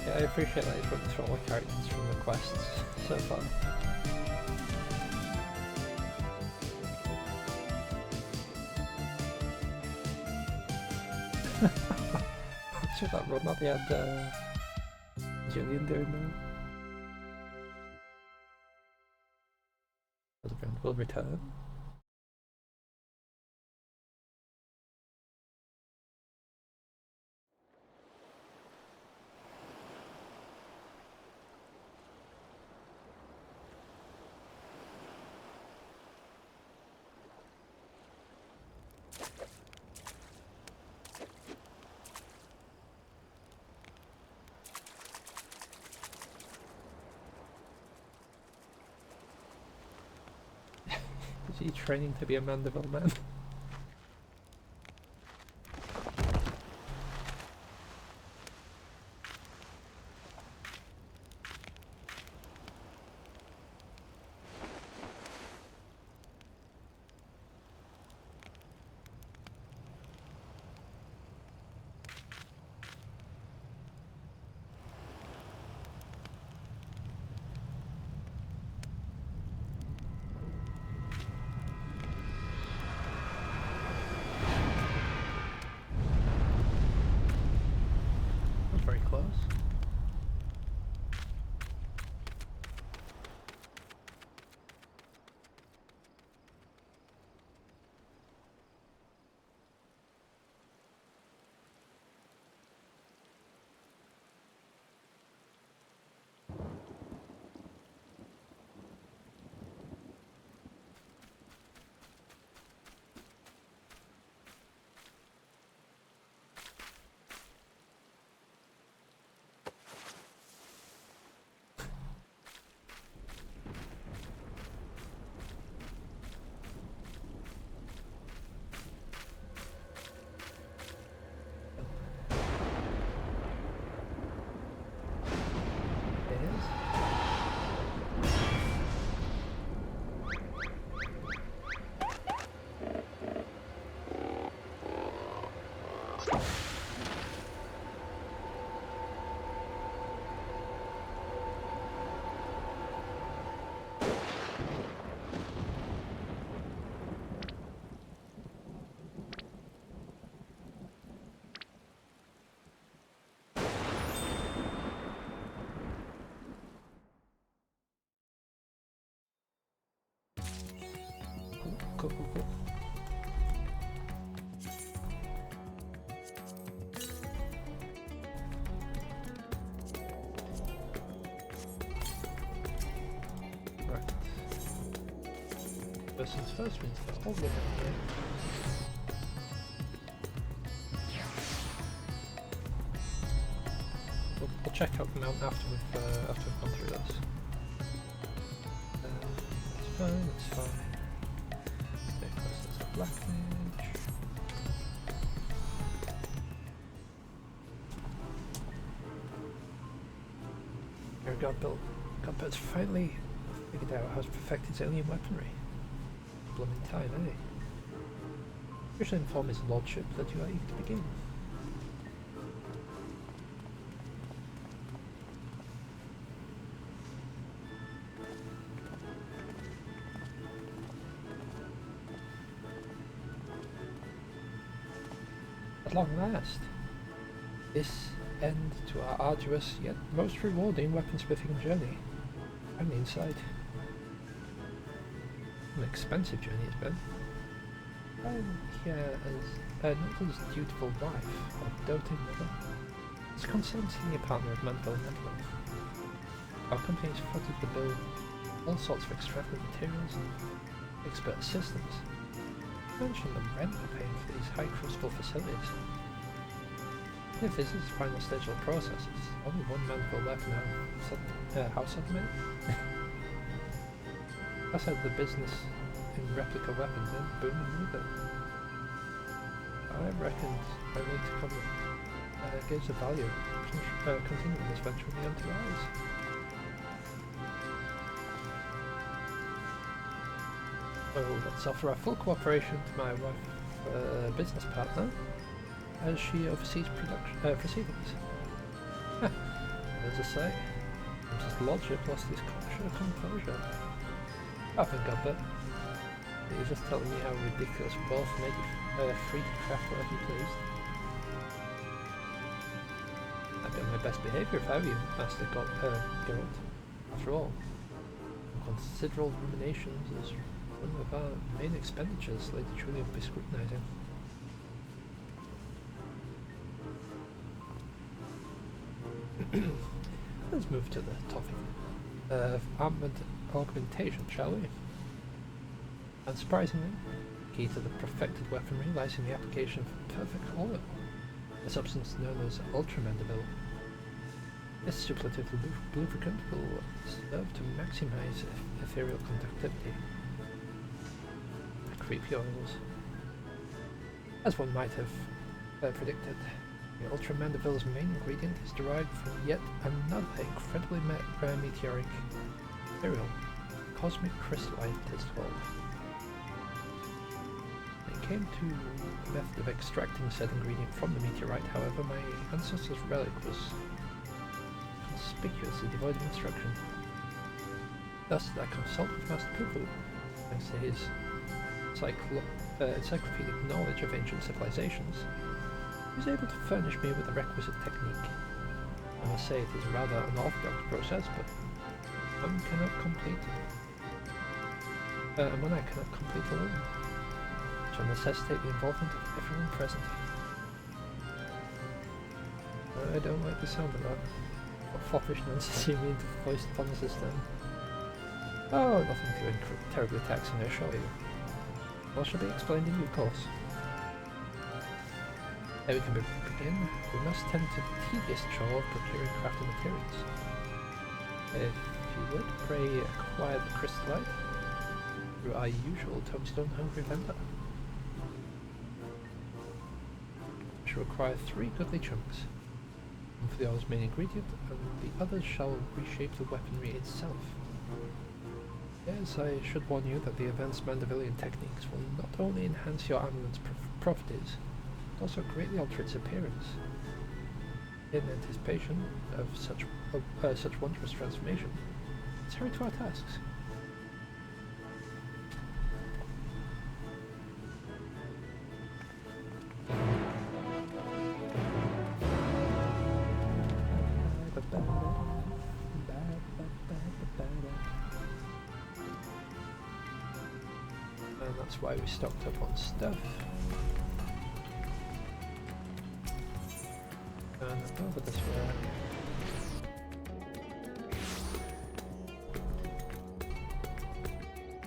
Yeah, I appreciate that he's running through all the characters from the quests so far. Should that run that they had Jillian doing that? Hildibrand will return. Is he training to be a Mandeville man? Very close. Cool. Right. First things first means the whole game. We'll check out the mount after we've gone through this. It's fine. Blackmage. Your Godbird's finally figured out how to perfect its alien weaponry. Blooming time, eh? We should inform his lordship that you are eager to begin. At long last, this end to our arduous yet most rewarding weaponsmithing journey. Only inside. An expensive journey it's been. I'm here as not as dutiful wife or doting mother, as concerned senior partner of Mandeville Network. Our company has footed the bill all sorts of extravagant materials and expert assistance. Mention the rent we're paying for these high-crustal facilities. If this is the final stage of the process, it's only one Mandeville left now. House automated? Outside the business in replica weapons ain't booming either. I reckoned I need to come gauge the value of continuing this venture in the enterprise. So let's offer our full cooperation to my wife, business partner, as she oversees proceedings. As I say, his lordship lost his composure. I think I bet. He was just telling me how ridiculous both made you free to craft whatever you pleased. I'd be on my best behaviour if I were you, Master Geralt. After all, considerable ruminations is one of our main expenditures Lady Julia will be scrutinising. Let's move to the topic of armament augmentation, shall we? Unsurprisingly, the key to the perfected weaponry lies in the application of perfect oil, a substance known as ultramandeville. This superlative lubricant will serve to maximize ethereal conductivity. creepy oils. As one might have predicted, the Ultra Mandeville's main ingredient is derived from yet another incredibly rare meteoric material, cosmic crystallite it is called. When it came to the method of extracting said ingredient from the meteorite, however, my ancestor's relic was conspicuously devoid of instruction. Thus, I consulted Master Cuckoo, thanks to his encyclopedic knowledge of ancient civilizations. He was able to furnish me with the requisite technique. I must say it is rather an orthodox process, but one cannot complete and one I cannot complete alone, which will necessitate the involvement of everyone present. I don't like the sound of that. What foppish nonsense you mean to foist upon us this time? Oh, nothing too terribly taxing, I assure you. What shall be explained in due course. Ere we can begin, we must tend to the tedious chore of procuring crafted materials. If you would, pray acquire the crystallite through our usual tombstone-hungry vendor. We shall require 3 goodly chunks, one for the oil's main ingredient, and the others shall reshape the weaponry itself. Yes, I should warn you that the advanced Mandevillian techniques will not only enhance your armament's properties, but also greatly alter its appearance. In anticipation of such wondrous transformation, let's hurry to our tasks. And that's why we stocked up on stuff. And over this way.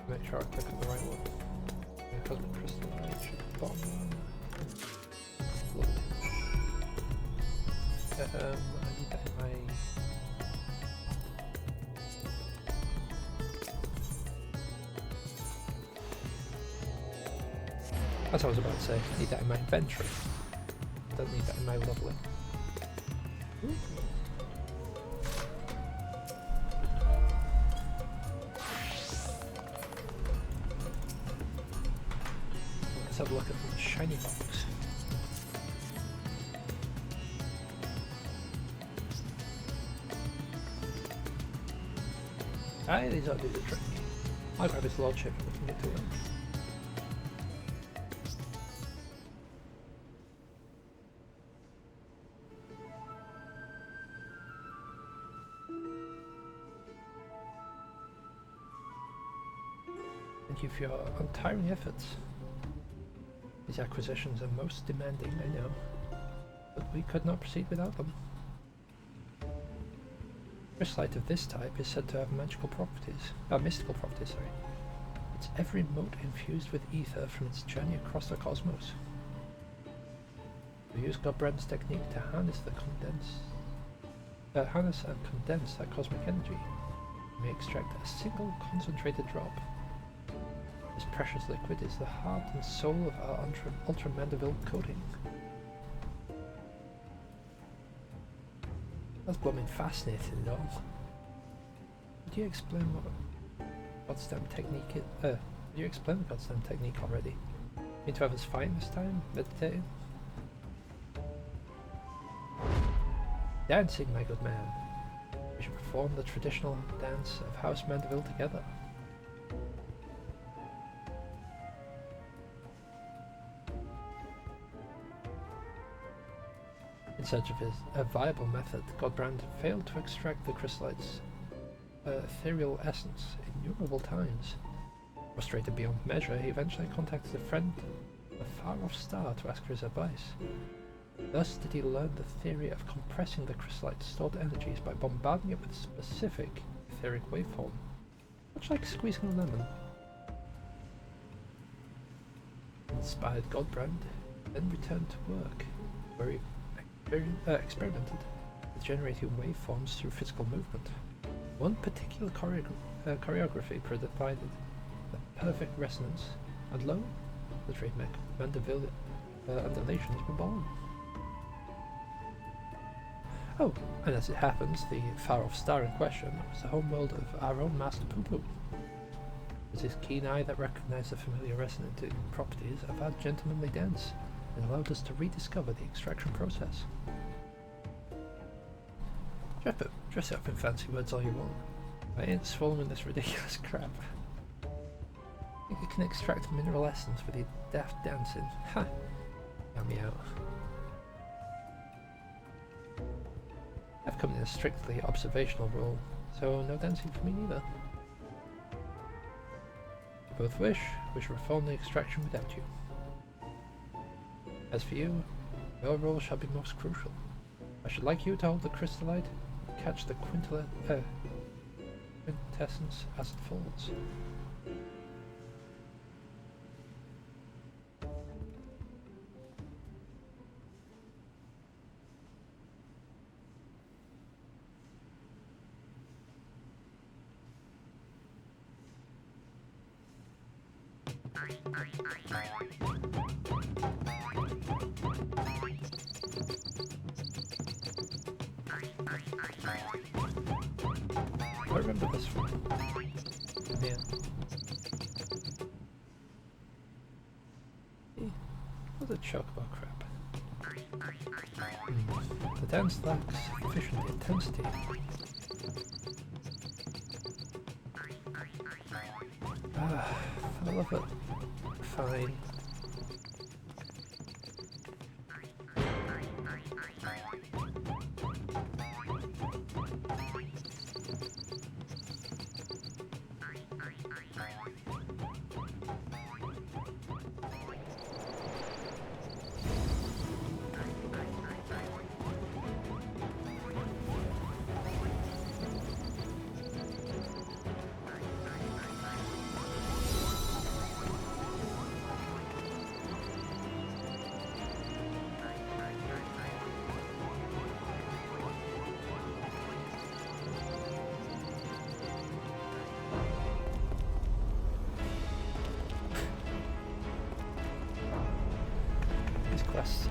Make sure I click on the right one. Cosmic crystallite should be bottom one. I need that in my... As I was about to say, I need that in my inventory. I don't need that in my leveling. Let's have a look at the shiny box. Aye, these ought to do the trick. I'll grab his lordship and we can get to him. Thank you for your untiring efforts. These acquisitions are most demanding, I know, but we could not proceed without them. Crystallite of this type is said to have mystical properties, sorry. Its every mote infused with ether from its journey across the cosmos. We use Hildibrand's technique to harness and condense that cosmic energy. We may extract a single concentrated drop. This precious liquid is the heart and soul of our Ultra Mandeville coating. That's blooming fascinating, though. Would you explain what Godstamp technique is? Would you explain the Godstamp technique already? Mean to have us fight this time? Meditating? Dancing, my good man. We should perform the traditional dance of House Mandeville together. In search of a viable method, Hildibrand failed to extract the crystallite's ethereal essence innumerable times. Frustrated beyond measure, he eventually contacted a friend, a far-off star, to ask for his advice. Thus did he learn the theory of compressing the crystallite's stored energies by bombarding it with a specific etheric waveform, much like squeezing a lemon. Inspired Hildibrand then returned to work, where he experimented with generating waveforms through physical movement. One particular choreography provided the perfect resonance And lo, the trademark Mandeville undulations were born. Oh, and as it happens, the far-off star in question was the homeworld of our own Master Poo-Poo. It was his keen eye that recognized the familiar resonant properties of our gentlemanly dance and allowed us to rediscover the extraction process. Dress it up in fancy words all you want. I ain't swallowing this ridiculous crap. Think you can extract mineral essence with your daft dancing? Ha! Count me out. I've come in a strictly observational role, so no dancing for me neither. If you both wish, we shall perform the extraction without you. As for you, your role shall be most crucial. I should like you to hold the crystallite and catch the quintessence as it falls. I remember this one. Yeah. What a chocobo crap. The dance lacks sufficient intensity. I love it. Fine.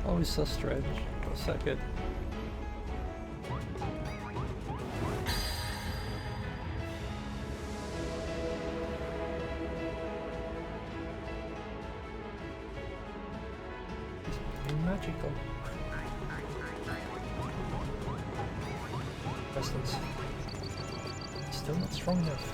Always so strange, but so good. It's magical. Resonance. Still not strong enough.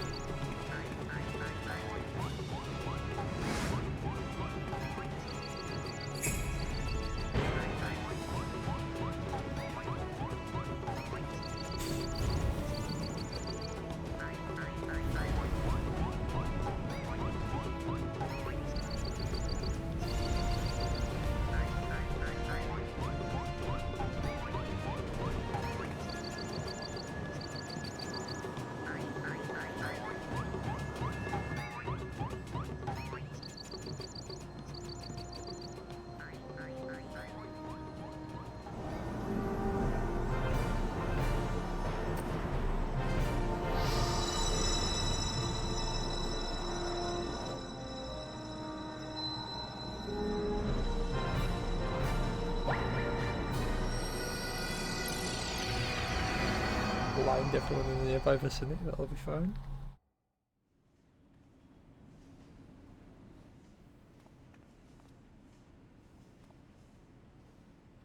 Blind everyone in the nearby vicinity, that'll be fine.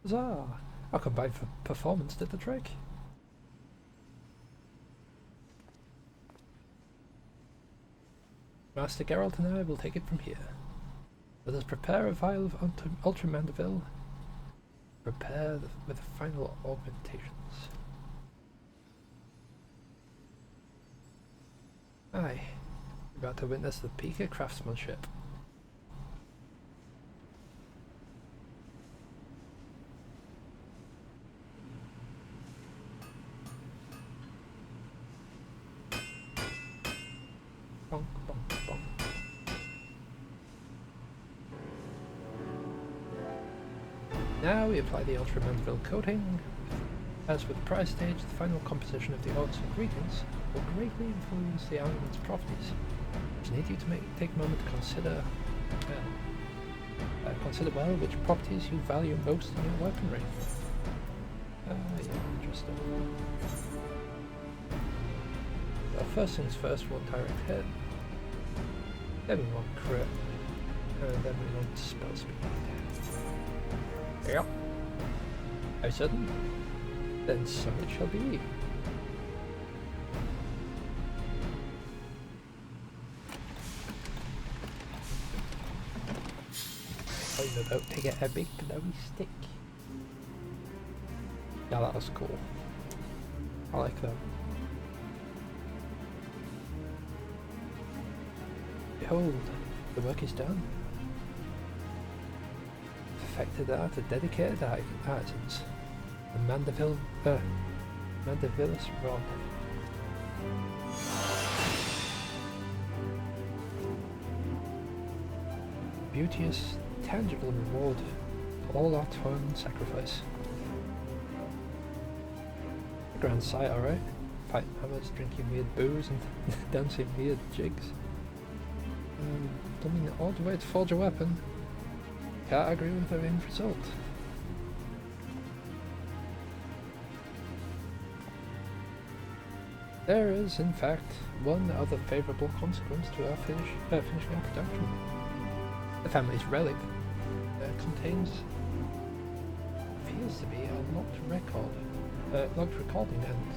Huzzah! Our combined performance did the trick. Master Geralt and I will take it from here. Let us prepare a vial of Ultra Mandeville. Prepare with the final augmentations. Aye, we're about to witness the peak of craftsmanship. Bonk, bonk, bonk. Now we apply the Ultra Mandeville coating. As with the prior stage, the final composition of the oils and ingredients will greatly influence the aliment's properties. I just need you to take a moment to consider Consider well which properties you value most in your weaponry. Yeah, interesting. First things first, we want direct hit. Then we want crit. And then we want spell speed. Yep. How certain? Then so it shall be. I'm about to get a big glowy stick. Yeah, that was cool. I like that. Behold, the work is done. Perfected art of dedicated artisans. The Mandevilous Rod. Beauteous, tangible reward for all our toil and sacrifice. A grand sight, alright. Fighting hammers, drinking weird booze, and dancing weird jigs. Don't mean an odd way to forge a weapon. Can't agree with the end result. There is, in fact, one other favourable consequence to our finishing our production. The family's relic contains, appears to be a locked recording, and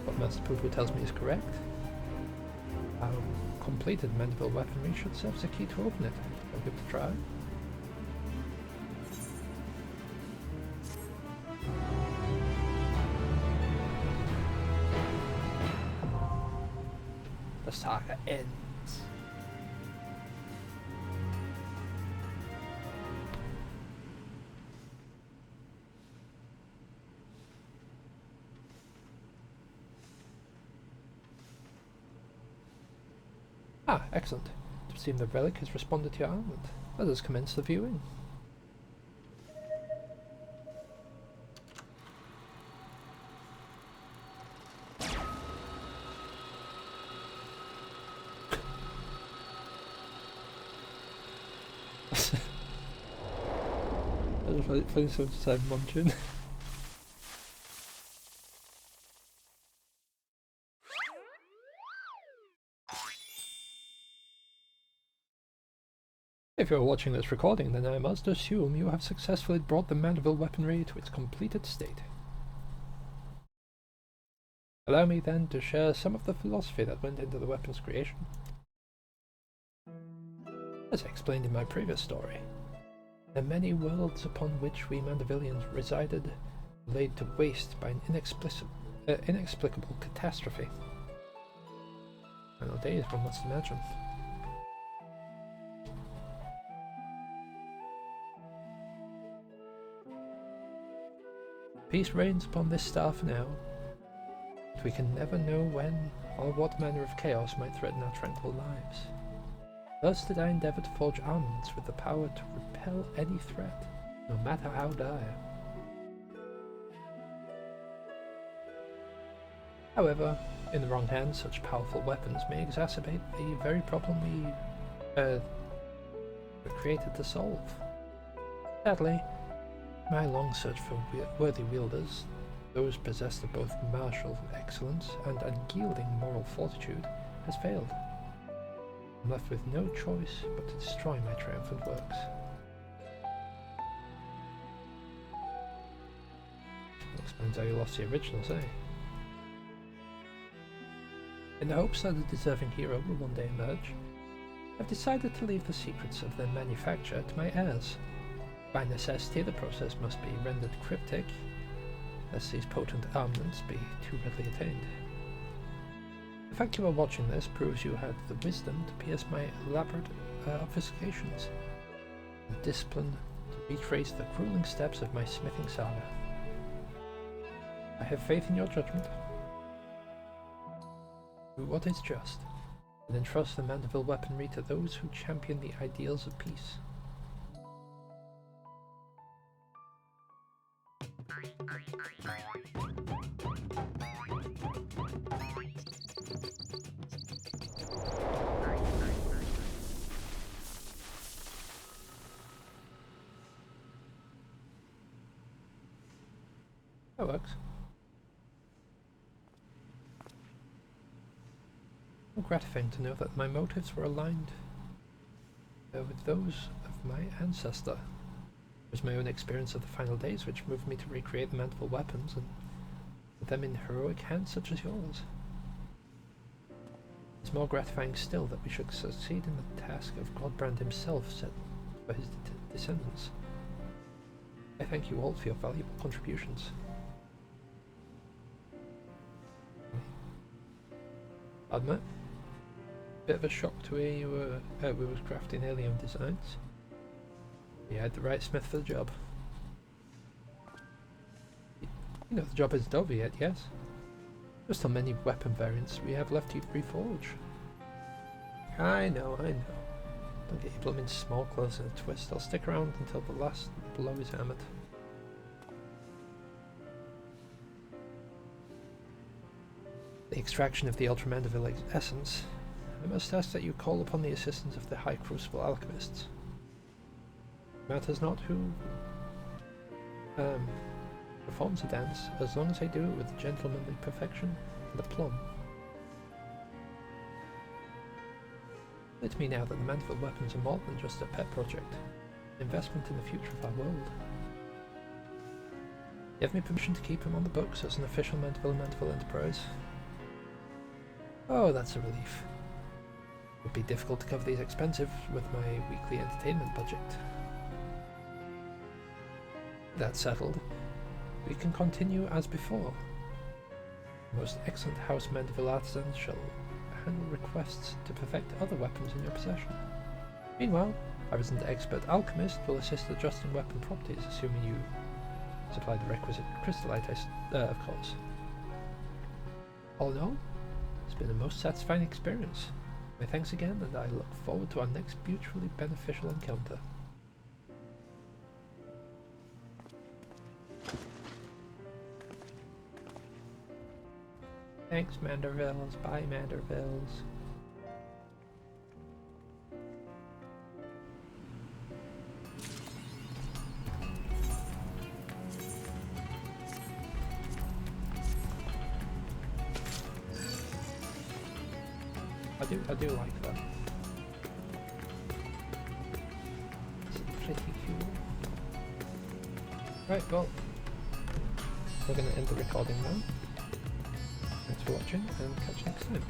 what Master Poo-Poo tells me is correct. Completed mandible weaponry should serve as a key to open it. I'll give it a try. The saga ends. Ah, excellent. It seems the relic has responded to your ailment. Let us commence the viewing. I just find it funny to say munching. If you're watching this recording, then I must assume you have successfully brought the mandible weaponry to its completed state. Allow me then to share some of the philosophy that went into the weapon's creation. As I explained in my previous story, the many worlds upon which we Mandivillians resided were laid to waste by an inexplicable catastrophe. Final days, one must imagine. Peace reigns upon this star for now, but we can never know when or what manner of chaos might threaten our tranquil lives. Thus did I endeavour to forge armaments with the power to repel any threat, no matter how dire. However, in the wrong hands, such powerful weapons may exacerbate the very problem we were created to solve. Sadly, my long search for worthy wielders, those possessed of both martial excellence and unyielding moral fortitude, has failed. I'm left with no choice but to destroy my triumphant works. That explains how you lost the originals, eh? In the hopes that a deserving hero will one day emerge, I've decided to leave the secrets of their manufacture to my heirs. By necessity, the process must be rendered cryptic, lest these potent armaments be too readily attained. The fact you are watching this proves you had the wisdom to pierce my elaborate obfuscations, and discipline to retrace the grueling steps of my smithing saga. I have faith in your judgment. Do what is just, and entrust the Mandeville weaponry to those who champion the ideals of peace. works. How gratifying to know that my motives were aligned with those of my ancestor. It was my own experience of the final days which moved me to recreate the mandible weapons, and put them in heroic hands such as yours. It's more gratifying still that we should succeed in the task of Hildibrand himself set for his descendants. I thank you all for your valuable contributions. Admit, bit of a shock to hear you were crafting alien designs. You had the right smith for the job. You know the job isn't over yet, yes? Just how many weapon variants we have left to reforge. I know. Don't get your blooming small clothes in a twist. I'll stick around until the last blow is hammered. The extraction of the Ultramandeville essence. I must ask that you call upon the assistance of the High Crucible Alchemists. Matters not who performs the dance, as long as I do it with gentlemanly perfection and aplomb. Clear to me now that the Mandeville weapons are more than just a pet project, an investment in the future of our world. You have my permission to keep them on the books as an official Mandeville enterprise? Oh, that's a relief. It would be difficult to cover these expenses with my weekly entertainment budget. That's settled. We can continue as before. The most excellent House Mandeville artisans shall handle requests to perfect other weapons in your possession. Meanwhile, our resident expert alchemist will assist adjusting weapon properties, assuming you supply the requisite crystallite, of course. All in all, it's been a most satisfying experience. My thanks again, and I look forward to our next mutually beneficial encounter. Thanks, Mandervilles. Bye, Mandervilles. I do like that. It's pretty cool. Right, well, we're going to end the recording now. Thanks for watching, and catch you next time.